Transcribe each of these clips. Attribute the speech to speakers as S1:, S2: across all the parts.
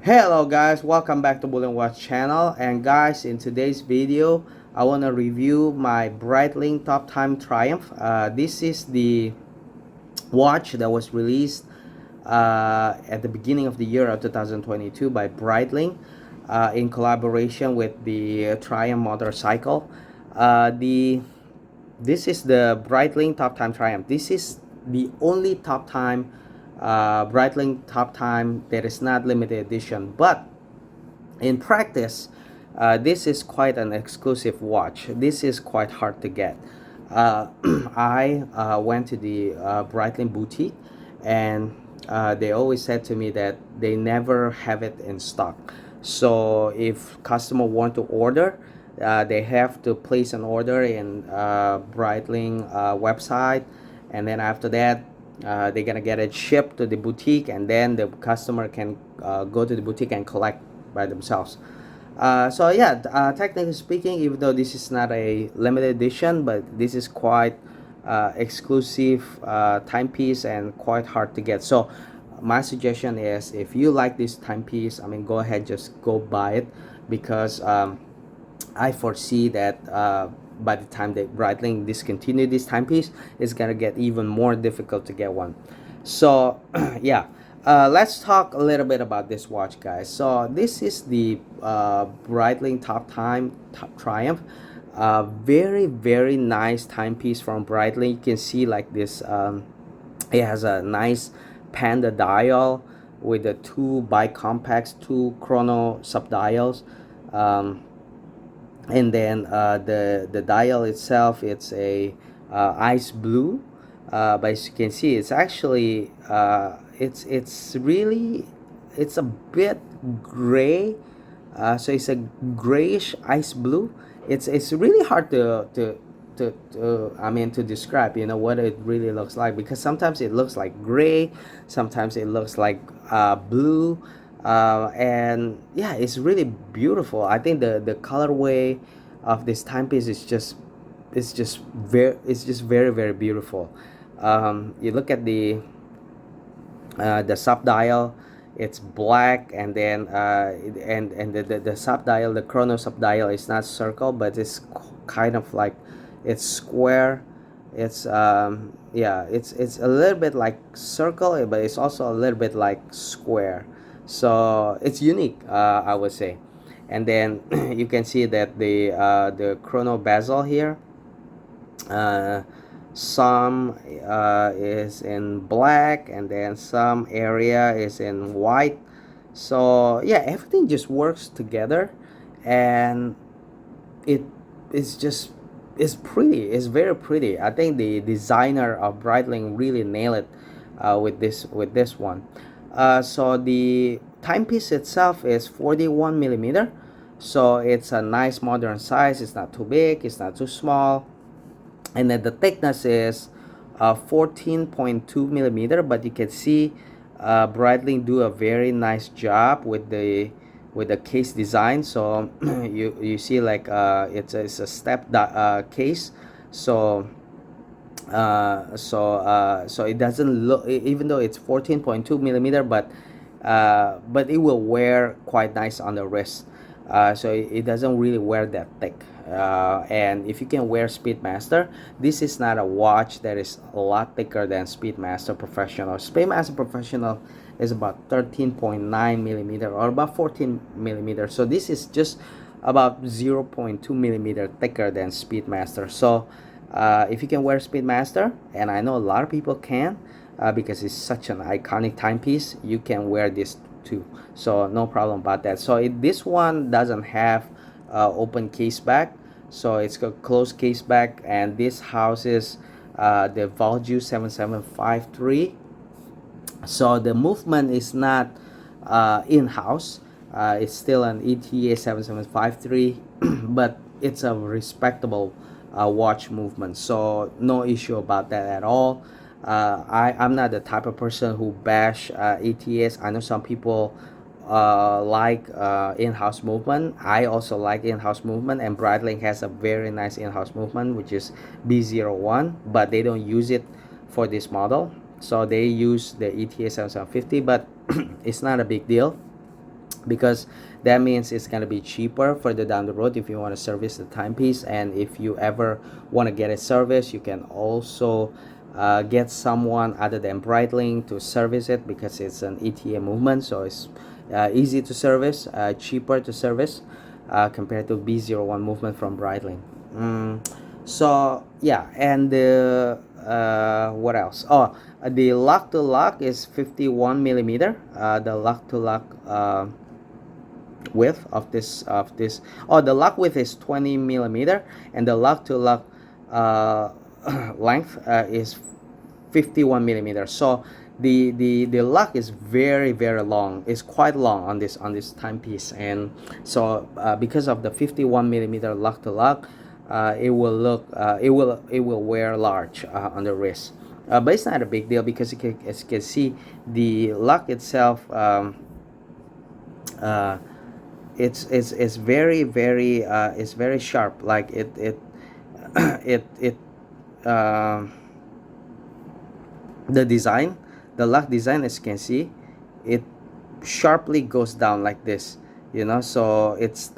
S1: Hello guys, welcome back to Bullet Watch channel. And guys, in today's video I want to review my Breitling Top Time Triumph. This is the watch that was released at the beginning of the year of 2022 by Breitling in collaboration with the Triumph motorcycle. This is the Breitling Top Time Triumph. This is the only Top Time Breitling Top Time that is not limited edition, but in practice this is quite an exclusive watch. This is quite hard to get. I went to the Breitling boutique, and they always said to me that they never have it in stock. So if customer want to order, they have to place an order in Breitling website, and then after that they're gonna get it shipped to the boutique, and then the customer can go to the boutique and collect by themselves. So yeah, technically speaking, even though this is not a limited edition, but this is quite exclusive timepiece and quite hard to get. So my suggestion is, if you like this timepiece, I mean, go ahead, just go buy it, because I foresee that by the time that Breitling discontinue this timepiece, it's gonna get even more difficult to get one. So yeah, let's talk a little bit about this watch, guys. So this is the Breitling Triumph. Very nice timepiece from Breitling. You can see like this. It has a nice panda dial with the two bicompax, two chrono subdials. And then the dial itself, it's a ice blue, but as you can see, it's actually it's really, it's a bit gray, so it's a grayish ice blue. It's really hard to I mean, to describe, you know, what it really looks like, because sometimes it looks like gray, sometimes it looks like blue, and yeah, it's really beautiful. I think the colorway of this timepiece is just, it's just very beautiful. You look at the sub dial, it's black, and then and the sub dial, the chrono sub dial, is not circle, but it's kind of like, it's square. It's yeah, it's a little bit like circle, but it's also a little bit like square. So it's unique, I would say. And then you can see that the chrono bezel here, uh, some is in black, and then some area is in white. So yeah, everything just works together, and it is just, it's pretty, it's very pretty. I think the designer of Breitling really nailed it with this one. So the timepiece itself is 41 millimeter, so it's a nice modern size. It's not too big, it's not too small. And then the thickness is 14.2 millimeter, but you can see Breitling do a very nice job with the case design. So you see, like it's a step case. So so it doesn't look, even though it's 14.2 millimeter, but it will wear quite nice on the wrist. So it doesn't really wear that thick. And if you can wear Speedmaster, this is not a watch that is a lot thicker than Speedmaster Professional. Speedmaster Professional is about 13.9 millimeter, or about 14 millimeter. So this is just about 0.2 millimeter thicker than Speedmaster. So if you can wear Speedmaster, and I know a lot of people can, because it's such an iconic timepiece, you can wear this too. So no problem about that. So this one doesn't have open case back, so it's got closed case back, and this houses the Valju 7753. So the movement is not in-house. It's still an ETA 7753, but it's a respectable watch movement, so no issue about that at all. I'm not the type of person who bash ETAs. I know some people like in-house movement. I also like in-house movement, and Breitling has a very nice in-house movement, which is B01, but they don't use it for this model. So they use the ETA 7750, but it's not a big deal. because that means it's going to be cheaper further down the road if you want to service the timepiece. And if you ever want to get it serviced, you can also get someone other than Breitling to service it, because it's an ETA movement, so it's easy to service, cheaper to service compared to B01 movement from Breitling. So yeah, and the what else? Oh, the lock to lock is 51 millimeter. The lock to lock width of this, oh, the lock width is 20 millimeter, and the lock to lock length is 51 millimeter. So the lock is very long. It's quite long on this timepiece, and so because of the 51 millimeter lock to lock, it will look it will wear large on the wrist. But it's not a big deal, because as you can see, the lock itself, uh, it's very sharp. Like it the design, the lock design, as you can see, it sharply goes down like this, so it's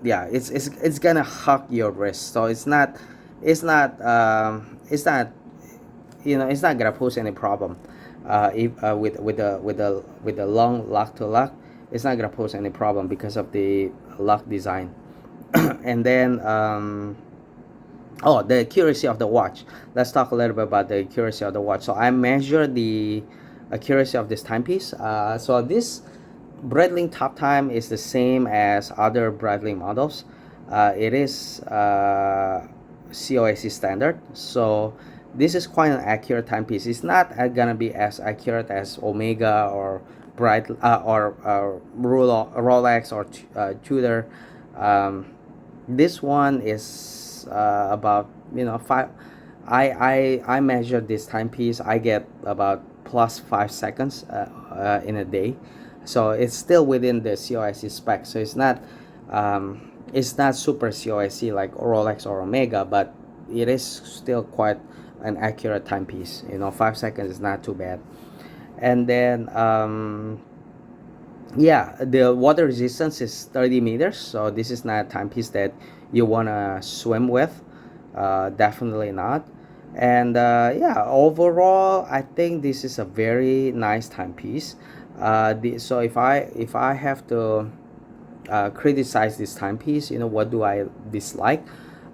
S1: yeah, it's gonna hug your wrist. So it's not it's not gonna pose any problem if with the long lock to lock. It's not gonna pose any problem because of the lock design. And then oh, the accuracy of the watch. Let's talk a little bit about the accuracy of the watch. So I measure the accuracy of this timepiece. So this Breitling top time is the same as other Breitling models. It is COSC standard, so this is quite an accurate timepiece. It's not gonna be as accurate as Omega or Rolex or Tudor. This one is about five. I measured this timepiece. I get about plus 5 seconds in a day, so it's still within the COSC spec. So it's not super COSC like Rolex or Omega, but it is still quite an accurate timepiece. 5 seconds is not too bad. And then yeah, the water resistance is 30 meters, so this is not a timepiece that you want to swim with. Definitely not. And yeah, overall I think this is a very nice timepiece. So if I have to criticize this timepiece, what do I dislike?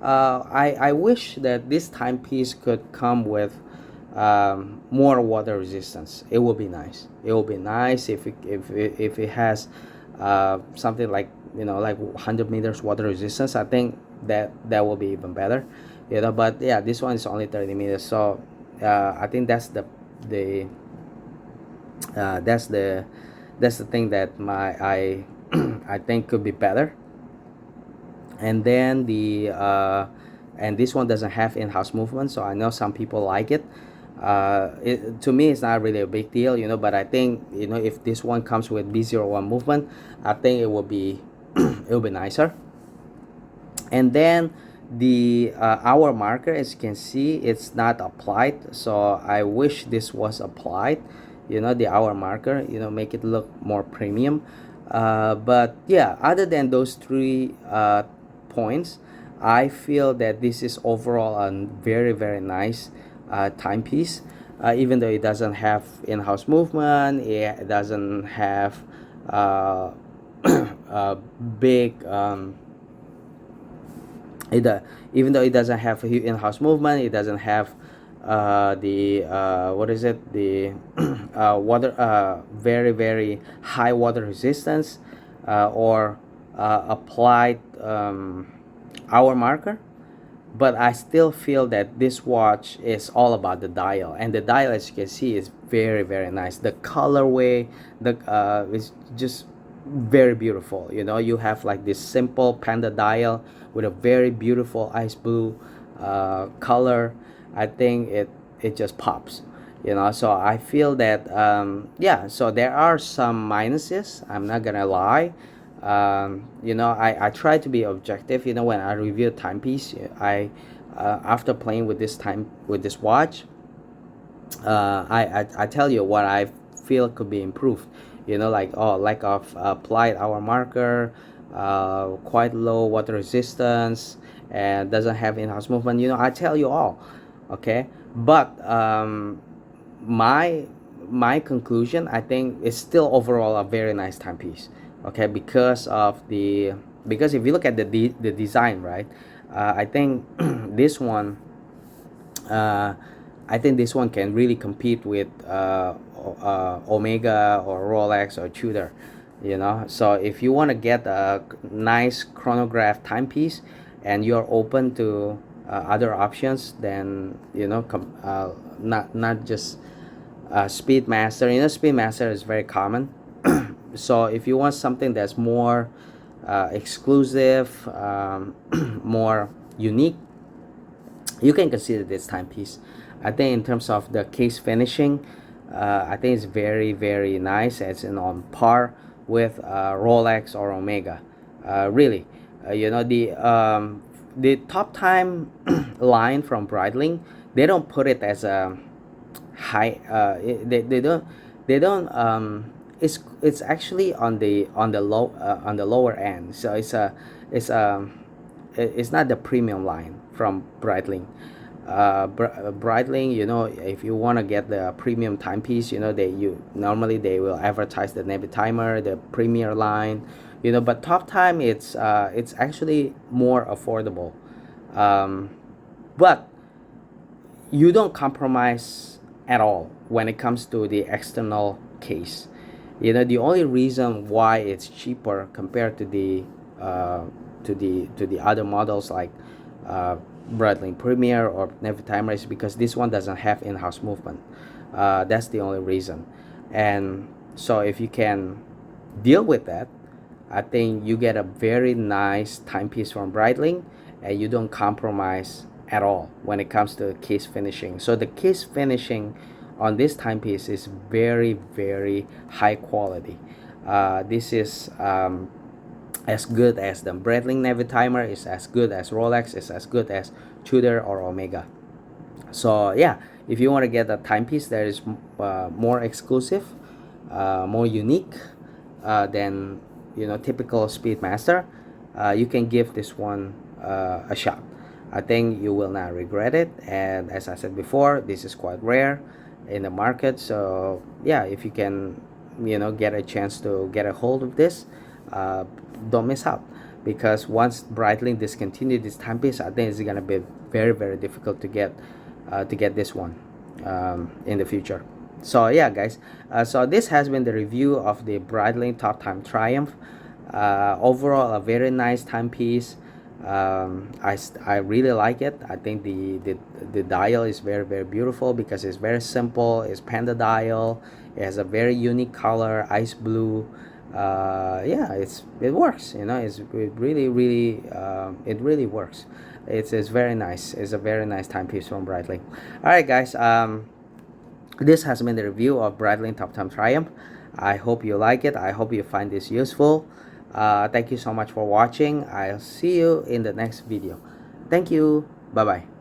S1: I wish that this timepiece could come with more water resistance. It will be nice. It will be nice if it has something like like 100 meters water resistance. I think that will be even better. But yeah, this one is only 30 meters. So I think the that's the thing that I I think could be better. And then and this one doesn't have in-house movement, so I know some people like it. To me, it's not really a big deal, but I think if this one comes with B01 movement, I think it will be it will be nicer. And then the hour marker, as you can see, it's not applied, so I wish this was applied. The hour marker, make it look more premium. But yeah, other than those three points, I feel that this is overall a very nice timepiece. Even though it doesn't have in-house movement, it doesn't have a big even though it doesn't have in-house movement, it doesn't have the what is it, the water very high water resistance or applied hour marker. But I still feel that this watch is all about the dial, and the dial, as you can see, is very nice. The colorway, is just very beautiful. You have like this simple panda dial with a very beautiful ice blue color. I think it just pops. So I feel that yeah, so there are some minuses, I'm not gonna lie. I try to be objective. When I review a timepiece, I after playing with this watch, I tell you what I feel could be improved. like, oh, lack of applied hour marker, quite low water resistance, and doesn't have in-house movement. I tell you all, okay. But my my conclusion, I think, is still overall a very nice timepiece, okay, because if you look at the design, right, I think this one uh, I think this one can really compete with Omega or Rolex or Tudor. So if you want to get a nice chronograph timepiece and you're open to other options, then not just Speedmaster. Speedmaster is very common. So if you want something that's more exclusive, more unique, you can consider this timepiece. I think in terms of the case finishing, I think it's very, very nice. It's on par with Rolex or Omega. Really, the top time line from Breitling, they don't put it as a high. They don't. It's actually on the lower end. So it's not the premium line from Breitling. Breitling, if you want to get the premium timepiece, normally they will advertise the Navy timer, the premier line, but top time, it's actually more affordable, but you don't compromise at all when it comes to the external case. The only reason why it's cheaper compared to the other models like uh, Breitling Premier or Navy Timer is because this one doesn't have in-house movement. That's the only reason. And so if you can deal with that, I think you get a very nice timepiece from Breitling, and you don't compromise at all when it comes to case finishing. So the case finishing on this timepiece is very, very high quality. This is as good as the Breitling Navy timer, is as good as Rolex, is as good as Tudor or Omega. So yeah, if you want to get a timepiece that is more exclusive, more unique than typical Speedmaster, you can give this one a shot. I think you will not regret it, and as I said before, this is quite rare in the market. So yeah, if you can get a chance to get a hold of this, uh, don't miss out, because once Breitling discontinue this timepiece, I think it's gonna be very, very difficult to get this one in the future. So yeah, guys, so this has been the review of the Breitling Top Time Triumph. Overall, a very nice timepiece. I really like it. I think the dial is very, very beautiful because it's very simple. It's panda dial. It has a very unique color, ice blue. Yeah, it works. It really, really, it really works. It's very nice. It's a very nice timepiece from Breitling. All right, guys. This has been the review of Breitling Top Time Triumph. I hope you like it. I hope you find this useful. Thank you so much for watching. I'll see you in the next video. Thank you. Bye bye.